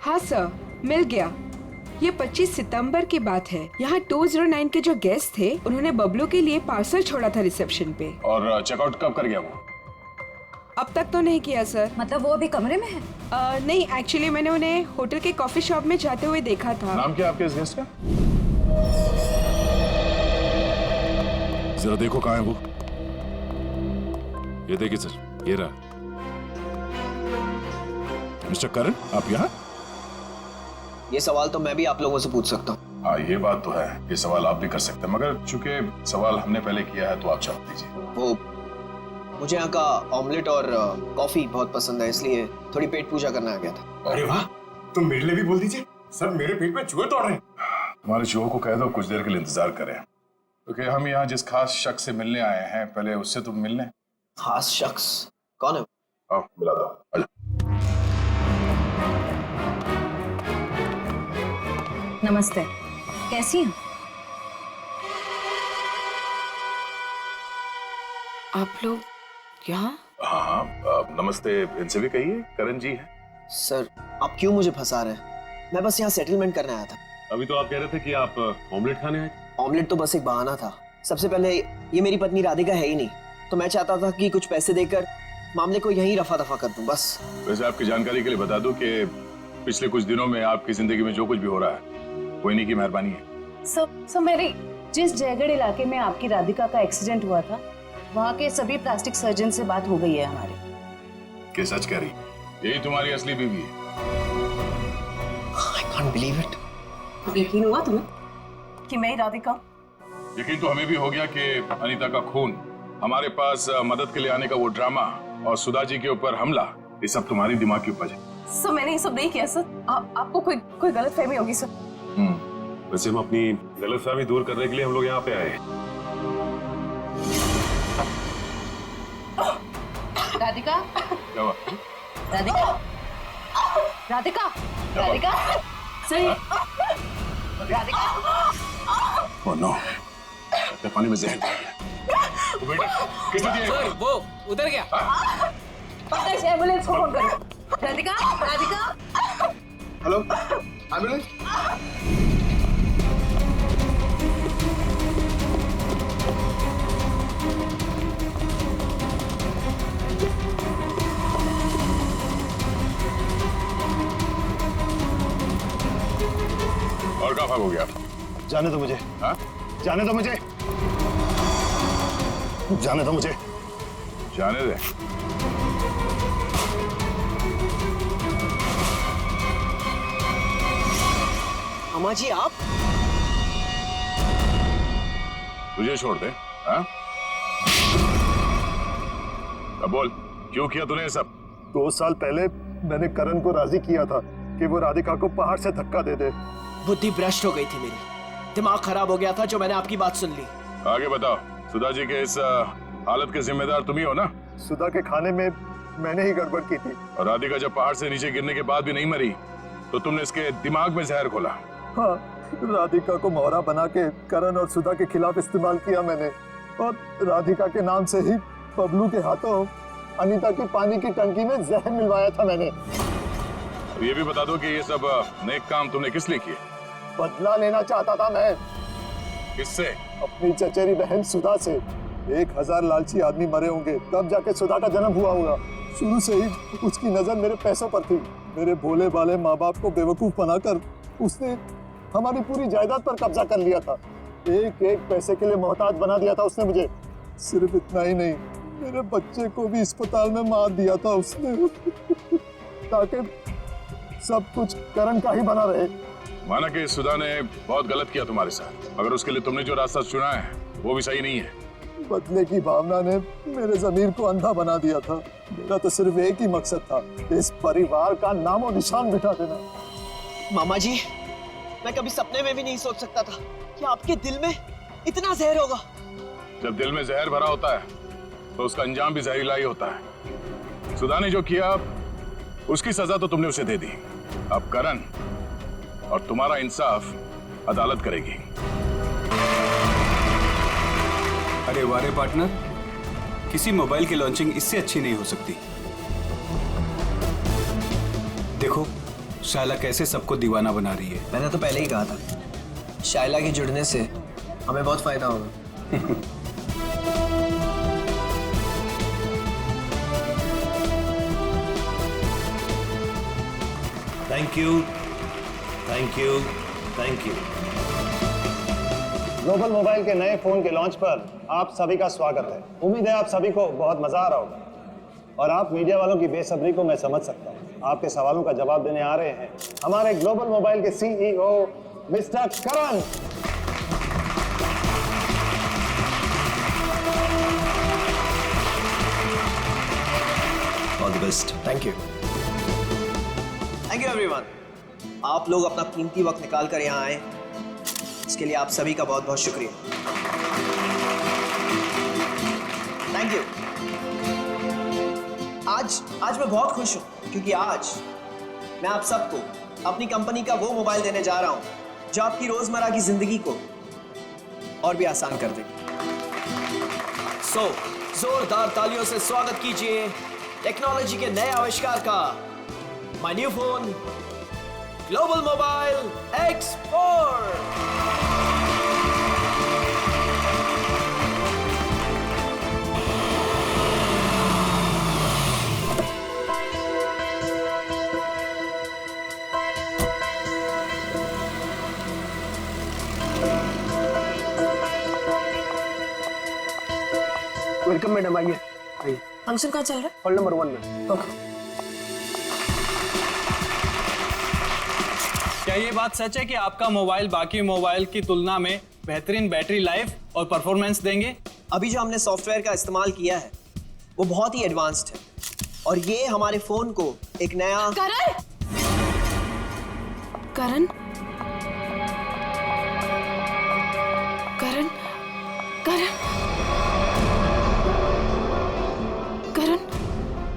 Speaker 13: हाँ सर, मिल गया। ये 25 सितंबर की बात है। यहाँ 209 के जो गेस्ट थे उन्होंने बबलू के लिए पार्सल छोड़ा था रिसेप्शन पे।
Speaker 3: और चेकआउट कब कर गया वो?
Speaker 13: अब तक तो नहीं किया सर।
Speaker 6: मतलब वो अभी कमरे में है?
Speaker 13: नहीं, एक्चुअली मैंने उन्हें होटल के कॉफी शॉप में जाते हुए देखा था।
Speaker 3: नाम क्या आपके इस गेस्ट का? जरा देखो कहाँ है वो। ये देखिए सर, ये रहा। मिस्टर करण, आप यहाँ?
Speaker 7: ये सवाल तो मैं भी आप लोगों से पूछ सकता हूँ।
Speaker 3: हाँ, ये बात तो है, ये सवाल आप भी कर सकते हैं, मगर चूंकि सवाल हमने पहले किया है तो आप जवाब दीजिए।
Speaker 7: वो मुझे यहाँ का ऑमलेट और कॉफी बहुत पसंद है, इसलिए थोड़ी पेट पूजा करना आ गया था।
Speaker 2: अरे वाह, तुम मेरे लिए भी बोल दीजिए। सर, मेरे पेट में चूहे दौड़ रहे हैं।
Speaker 3: हमारे चूहों को कह दो कुछ देर के लिए इंतजार करें, क्योंकि हम यहाँ जिस खास शख्स से मिलने आए हैं पहले उससे तो मिलने।
Speaker 7: खास शख्स कौन है?
Speaker 3: आओ मिला दो। आजा।
Speaker 6: नमस्ते, कैसी हैं?
Speaker 13: आप लोग यहाँ?
Speaker 3: हाँ, नमस्ते इनसे भी कहिए, करण जी है।
Speaker 7: सर, आप क्यों मुझे फंसा रहे हैं? मैं बस यहाँ सेटलमेंट करने आया था।
Speaker 5: अभी तो आप कह रहे थे कि आप ऑमलेट खाने आए।
Speaker 7: ऑमलेट तो बस एक बहाना था। सबसे पहले ये मेरी पत्नी राधिका है ही नहीं, तो मैं चाहता था कि कुछ पैसे देकर मामले को यहीं रफा दफा कर दूं बस।
Speaker 3: वैसे आपकी जानकारी के लिए बता दूं कि पिछले कुछ दिनों में आपकी जिंदगी में जो कुछ भी हो रहा है वो इन्हीं की मेहरबानी है।
Speaker 12: सर मेरे जिस जयगढ़ इलाके में आपकी राधिका का एक्सीडेंट हुआ था, वहाँ के सभी प्लास्टिक सर्जन से बात हो गई है हमारी।
Speaker 3: क्या सच कह रही? यही तुम्हारी असली बीवी है?
Speaker 7: I can't believe it.
Speaker 12: यकीन हुआ तुम्हें कि मैं ही राधिका?
Speaker 3: यकीन तो हमें भी हो गया कि अनीता का खून, हमारे पास मदद के लिए आने का वो ड्रामा और सुधा जी के ऊपर हमला, ये सब तुम्हारी दिमाग की उपज है।
Speaker 12: सर, मैंने ये सब नहीं किया सर। आपको कोई गलतफहमी होगी सर।
Speaker 5: वैसे हम अपनी गलतफहमी दूर करने के लिए हम लोग यहाँ पे आए हैं।
Speaker 12: राधिका,
Speaker 3: क्या हुआ?
Speaker 12: राधिका, राधिका, राधिका, सही, राधिका।
Speaker 3: ओह नो, पानी में जहर डाल दिया। वो बेटा किसने दिया?
Speaker 1: सर, वो उधर गया।
Speaker 12: पता है, एम्बुलेंस को फोन करो। राधिका, राधिका।
Speaker 2: Hello, ambulance.
Speaker 3: और कहाँ भाग हो गया?
Speaker 10: जाने दो मुझे।
Speaker 3: हाँ?
Speaker 10: जाने दो मुझे। जाने दो मुझे।
Speaker 3: जाने दे।
Speaker 7: अम्मा जी, आप?
Speaker 3: तुझे छोड़ दे? हाँ? अब बोल, क्यों किया तूने ये सब?
Speaker 10: 2 साल पहले मैंने करण को राजी किया था कि वो राधिका को पहाड़ से धक्का दे दे।
Speaker 7: बुद्धि भ्रष्ट हो गई थी मेरी, दिमाग खराब हो गया था जो मैंने आपकी बात सुन ली।
Speaker 3: आगे बताओ, सुधा जी के इस हालत के जिम्मेदार तुम ही हो ना?
Speaker 10: सुधा के खाने में मैंने ही गड़बड़ की थी।
Speaker 3: और राधिका जब पहाड़ से नीचे गिरने के बाद भी नहीं मरी तो तुमने इसके दिमाग में जहर घोला।
Speaker 10: हाँ, राधिका को मोहरा बना के करण और सुधा के खिलाफ इस्तेमाल किया मैंने, और राधिका के नाम से ही बबलू के हाथों अनीता की पानी की टंकी में जहर मिलवाया था मैंने।
Speaker 3: ये भी बता दो कि ये सब नेक काम तुमने किस लिए किए?
Speaker 10: बदला लेना चाहता था मैं।
Speaker 3: किससे?
Speaker 10: अपनी चचेरी बहन सुधा से। 1000 लालची आदमी मरे होंगे तब जाके सुधा का जन्म हुआ होगा। शुरू से ही उसकी नजर मेरे पैसों पर थी। मेरे भोले भाले माँ बाप को बेवकूफ बनाकर उसने हमारी पूरी जायदाद पर कब्जा कर लिया था। एक एक पैसे के लिए मोहताज बना दिया था उसने मुझे। सिर्फ इतना ही नहीं, मेरे बच्चे को भी अस्पताल में मार दिया था उसने ताकि सब कुछ करण का ही बना रहे।
Speaker 3: माना कि सुधा ने बहुत गलत किया तुम्हारे साथ, मगर उसके लिए तुमने जो रास्ता चुना है वो भी सही नहीं है।
Speaker 10: बदले की भावना ने मेरे जमीर को अंधा बना दिया था। मेरा तो सिर्फ एक ही मकसद था, इस परिवार का नामो निशान मिटा देना।
Speaker 7: मामा जी, मैं कभी सपने में भी नहीं सोच सकता था कि आपके दिल में इतना जहर होगा।
Speaker 3: जब दिल में जहर भरा होता है तो उसका अंजाम भी जहरीला ही होता है। सुधा ने जो किया उसकी सजा तो तुमने उसे दे दी। अब करण और तुम्हारा इंसाफ अदालत करेगी।
Speaker 14: अरे वारे पार्टनर, किसी मोबाइल की लॉन्चिंग इससे अच्छी नहीं हो सकती। देखो शायला कैसे सबको दीवाना बना रही है।
Speaker 7: मैंने तो पहले ही कहा था, शायला के जुड़ने से हमें बहुत फायदा होगा।
Speaker 5: Thank you, thank you, thank you.
Speaker 10: Global mobile के नए फोन के लॉन्च पर आप सभी का स्वागत है। उम्मीद है आप सभी को बहुत मजा आ रहा होगा और आप मीडिया वालों की बेसब्री को मैं समझ सकता हूँ। आपके सवालों का जवाब देने आ रहे हैं हमारे ग्लोबल मोबाइल के CEO mister Karan.
Speaker 5: All the best.
Speaker 7: Thank you, thank you everyone. आप लोग अपना कीमती वक्त निकाल कर यहाँ आए, इसके लिए आप सभी का बहुत बहुत शुक्रिया। Thank you. आज मैं बहुत खुश हूँ क्योंकि आज मैं आप सबको अपनी कंपनी का वो मोबाइल देने जा रहा हूँ जो आपकी रोजमर्रा की जिंदगी को और भी आसान कर देगी। जोरदार तालियों से स्वागत कीजिए टेक्नोलॉजी के नए आविष्कार का, my new phone global mobile X4।
Speaker 8: Welcome madam, आइए आइए।
Speaker 4: फंक्शन कहाँ चल रहा है?
Speaker 8: हॉल नंबर 1 में।
Speaker 4: ओके।
Speaker 15: क्या ये बात सच है कि आपका मोबाइल बाकी मोबाइल की तुलना में बेहतरीन बैटरी लाइफ और परफॉर्मेंस देंगे?
Speaker 7: अभी जो हमने सॉफ्टवेयर का इस्तेमाल किया है वो बहुत ही एडवांस्ड है और ये हमारे फोन को एक नया
Speaker 4: करण करण करण करण करण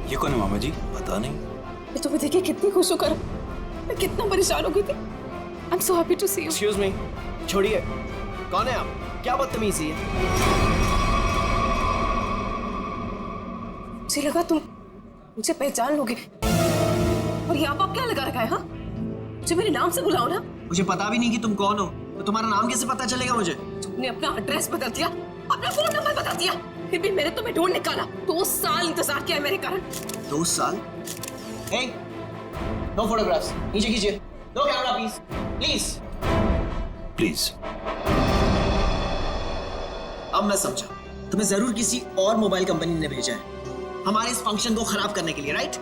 Speaker 14: ये कौन है मामा जी?
Speaker 5: पता नहीं।
Speaker 4: मैं तुम्हें देखिए कितनी खुश हूँ करण। मैं कितना परेशान हो गई थी। I am so happy to see you.
Speaker 7: Excuse me, छोड़िए, कौन है आप? क्या बदतमीजी है?
Speaker 4: मुझे लगा तुम मुझे पहचान लोगे और यहाँ पर क्या लगा रखा है? हाँ, मुझे मेरे नाम से बुलाओ ना।
Speaker 7: मुझे पता भी नहीं कि तुम कौन हो, तो तुम्हारा नाम कैसे पता चलेगा मुझे?
Speaker 4: तुमने अपना एड्रेस बदल दिया, अपना फोन नंबर बता दिया, फिर भी मैंने तुम्हें ढूंढ निकाला। 2 साल इंतजार किया है मेरे कारण।
Speaker 7: 2 साल? Hey, no photographs. नीचे कीजिए। No camera, please. Please.
Speaker 5: Please.
Speaker 7: अब मैं समझा, तुम्हें जरूर किसी और मोबाइल कंपनी ने भेजा है हमारे इस फंक्शन को खराब करने के लिए, राइट?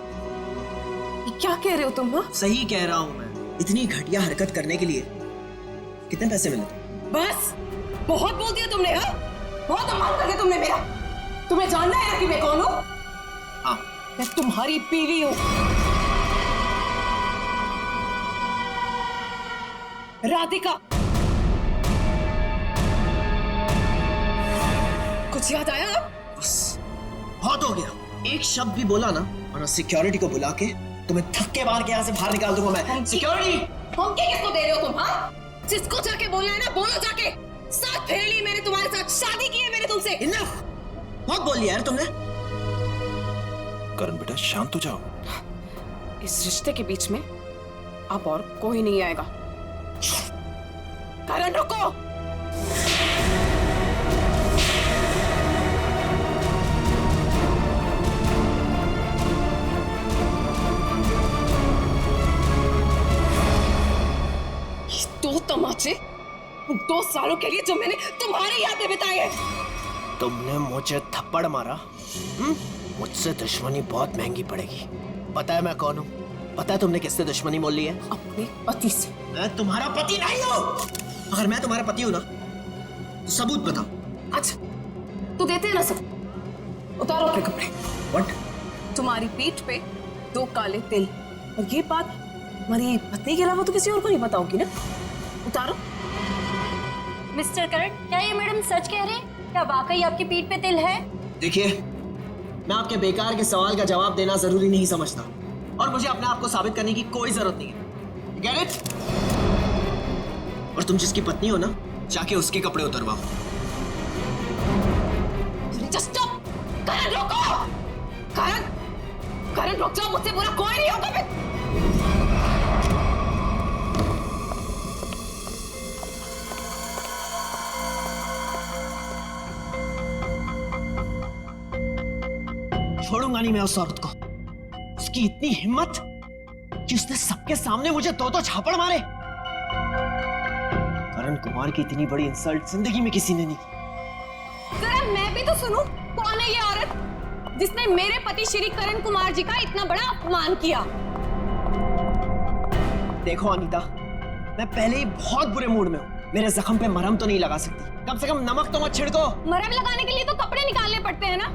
Speaker 4: क्या कह रहे हो तुम? हाँ,
Speaker 7: सही कह रहा हूं मैं। इतनी घटिया हरकत करने के लिए कितने पैसे मिले?
Speaker 4: बस बहुत बोल दिया तुमने। हाँ, बहुत अपमान कर दिया तुमने मेरा। तुम्हें जानना है ना कि मैं कौन हूँ?
Speaker 7: हाँ,
Speaker 4: मैं तुम्हारी बीवी हूँ, राधिका। कुछ याद आया?
Speaker 7: बस बहुत हो गया। एक शब्द भी बोला ना, वरना सिक्योरिटी को बुला के तुम्हें धक्के मार के यहाँ से बाहर निकाल दूंगा मैं। सिक्योरिटी!
Speaker 4: धमकी किसको दे रहे हो तुम? हाँ, जिसको जाके बोलना है ना बोलो जाके। साथ फेर ली मैंने तुम्हारे साथ, शादी की है मैंने तुमसे।
Speaker 7: इनफ! बहुत बोल लिया यार तुमने।
Speaker 5: करण बेटा शांत हो जाओ।
Speaker 4: इस रिश्ते के बीच में अब और कोई नहीं आएगा। करण रुको। ये 2 तमाशे 2 सालों के लिए जो मैंने तुम्हारे यादें बिताई है।
Speaker 7: तुमने मुझे थप्पड़ मारा, मुझसे दुश्मनी बहुत महंगी पड़ेगी। पता है मैं कौन हूँ? पता है तुमने किससे दुश्मनी मोल ली है?
Speaker 4: अपने पति से।
Speaker 7: मैं तुम्हारा पति नहीं हूँ। अगर मैं तुम्हारा पति हूँ ना, तो सबूत बताओ।
Speaker 4: अच्छा, तो देते हैं ना सब। उतारो अपने कपड़े।
Speaker 7: What?
Speaker 4: तुम्हारी पीठ पे 2 काले तिल, और ये बात हमारी पत्नी के अलावा तो किसी और को नहीं पता होगी ना। उतारो।
Speaker 16: मिस्टर करण, क्या ये मैडम सच कह रहे हैं? क्या वाकई आपकी पीठ पे तिल है?
Speaker 7: देखिए, मैं आपके बेकार के सवाल का जवाब देना जरूरी नहीं समझता, और मुझे अपने आप को साबित करने की कोई जरूरत नहीं है। Get it? और तुम जिसकी पत्नी हो ना, जाके उसके कपड़े उतरवाओ।
Speaker 4: Just stop! करण रोको! करण रुक जाओ, मुझसे बुरा कोई नहीं होगा।
Speaker 7: छोड़ूंगा नहीं मैं उस औरत को। उसकी इतनी हिम्मत कि उसने सबके सामने मुझे 2 झापड़ मारे। करण कुमार की इतनी बड़ी इंसल्ट जिंदगी में किसी ने नहीं की।
Speaker 4: जरा मैं भी तो सुनूं, कौन है ये औरत जिसने मेरे पति श्री करण कुमार जी का इतना बड़ा अपमान किया?
Speaker 7: देखो अनीता, मैं पहले ही बहुत बुरे मूड में हूँ। मेरे जख्म पे मरहम तो नहीं लगा सकती, कम से कम नमक तो मत छिड़को।
Speaker 4: मरहम लगाने के लिए तो कपड़े निकालने पड़ते हैं ना,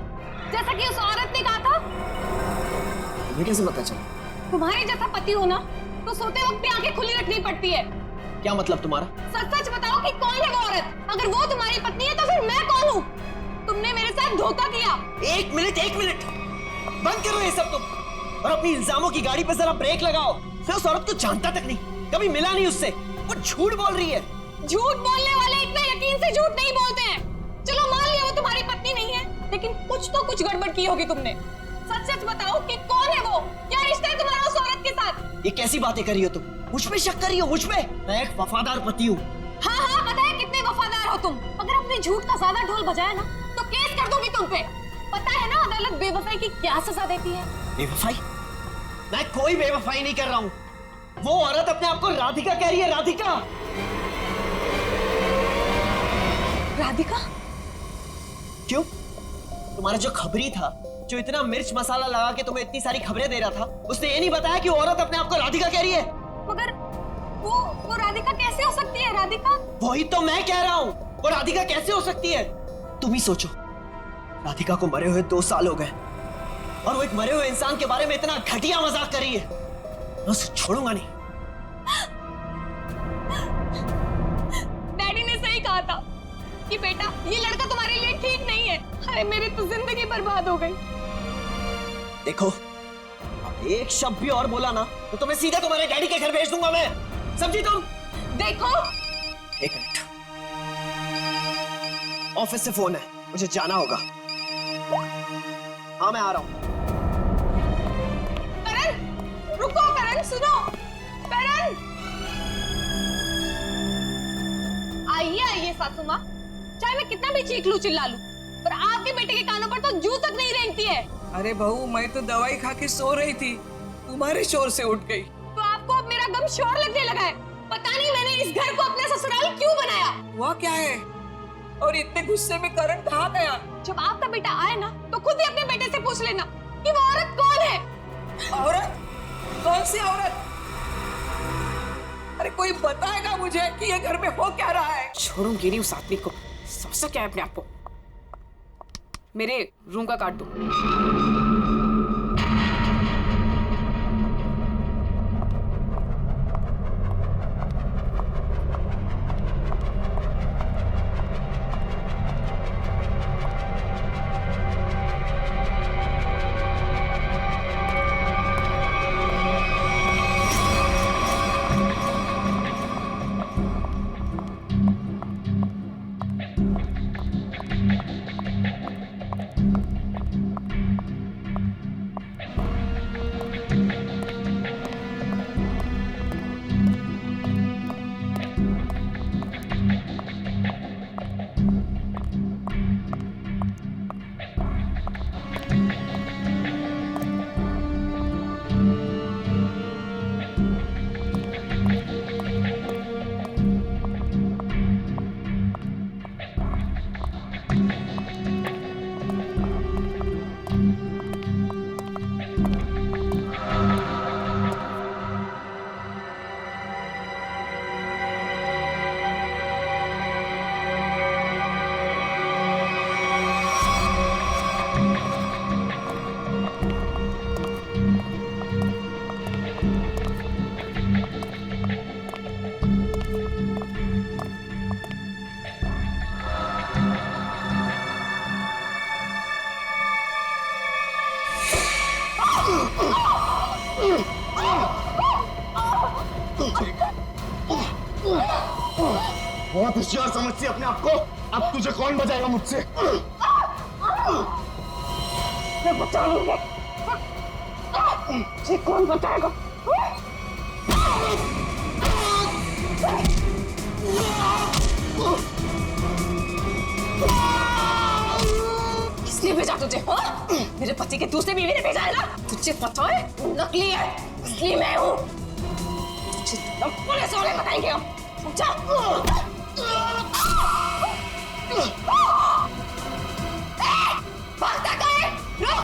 Speaker 4: जैसा कि उस औरत ने कहा था।
Speaker 7: तुम्हें कैसे पता चला?
Speaker 4: तुम्हारे जैसा पति हो ना, तो सोते वक्त भी आंखें खुली रखनी पड़ती है।
Speaker 7: क्या मतलब तुम्हारा?
Speaker 4: सच सच बताओ कि कौन है वो औरत? अगर वो तुम्हारी पत्नी है तो फिर मैं कौन हूँ? तुमने मेरे साथ धोखा किया।
Speaker 7: एक मिनट बंद करो ये सब तुम, और अपनी इल्जामों की गाड़ी पे जरा ब्रेक लगाओ। मैं उस औरत को जानता तक नहीं, कभी मिला नहीं उससे। वो झूठ बोल रही है।
Speaker 4: झूठ बोलने वाले इतने यकीन से झूठ नहीं बोलते हैं। चलो मान लिया वो तुम्हारी पत्नी नहीं है, लेकिन कुछ गड़बड़ की होगी तुमने। सच सच बताओ कि कौन है वो? क्या रिश्ता है तुम्हारा उस औरत के साथ?
Speaker 7: ये कैसी बातें कर रही हो तुम? मुझ पे शक कर रही हो? मुझ पे? मैं एक वफादार पति हूँ।
Speaker 4: हाँ, पता है कितने वफादार हो तुम। अगर अपने झूठ का ज्यादा ढोल बजाया ना, तो केस कर दूंगी तुम पे। पता है ना अदालत बेवफाई की क्या सजा देती है?
Speaker 7: बेवफाई? मैं कोई बेवफाई नहीं कर रहा हूँ। वो औरत अपने आप को राधिका कह रही है। राधिका?
Speaker 4: राधिका?
Speaker 7: क्यों? तुम्हारा जो खबरी था, जो इतना मिर्च मसाला लगा के तुम्हें इतनी सारी खबरें दे रहा था, उसने ये नहीं बताया कि वो औरत अपने आप को राधिका कह रही है।
Speaker 4: मगर वो राधिका कैसे हो सकती है? राधिका?
Speaker 7: वही तो मैं कह रहा हूँ, वो राधिका कैसे हो सकती है? तुम ही सोचो, राधिका को मरे हुए 2 साल हो गए, और वो एक मरे हुए इंसान के बारे में इतना घटिया मजाक कर रही है। मैं उसे छोड़ूंगा नहीं।
Speaker 4: डैडी ने सही कहा था कि बेटा ये लड़का तुम्हारे लिए ठीक नहीं है। अरे मेरी तो जिंदगी बर्बाद हो गई।
Speaker 7: देखो, एक शब्द भी और बोला ना, तो तुम्हें सीधे तुम्हारे डैडी के घर भेज दूंगा मैं। समझी तुम?
Speaker 4: देखो,
Speaker 7: एक मिनट, ऑफिस से फोन है, मुझे जाना होगा। हाँ मैं आ रहा हूँ।
Speaker 4: करण, रुको। करण सुनो। करण, आइए सासू माँ। चाहे मैं कितना भी चीख लूं चिल्ला लूं, पर आपके बेटे के कानों पर तो जू तक नहीं रेंगती है।
Speaker 13: अरे बहू, मैं तो दवाई खा के सो रही थी, तुम्हारे शोर से उठ गई।
Speaker 4: तो आपको अब मेरा गम शोर लगने लगा है। पता नहीं मैंने इस घर को अपने ससुराल क्यों बनाया।
Speaker 13: हुआ क्या है? और इतने गुस्से में करण कहाँ गया?
Speaker 4: जब आपका बेटा आए ना, तो खुद ही अपने बेटे से पूछ लेना कि वो औरत कौन है।
Speaker 13: औरत? कौन सी औरत? अरे कोई बताएगा मुझे कि ये घर में हो क्या रहा है?
Speaker 4: छोड़ूंगी नहीं उस आदमी को। समझता क्या है अपने आप को? मेरे रूम का काट दो।
Speaker 2: बहुत होशियार समझती है अपने आप को। अब तुझे कौन बचाएगा मुझसे? मैं बचा लूंगा। तुझे कौन बचाएगा?
Speaker 4: किसने भेजा तुझे? हाँ? मेरे पति के दूसरे बीवी ने भेजा है ना? तुझे पता है वो नकली है, असली मैं हूँ। तुझे पुलिस वाले बताएंगे हम, समझा?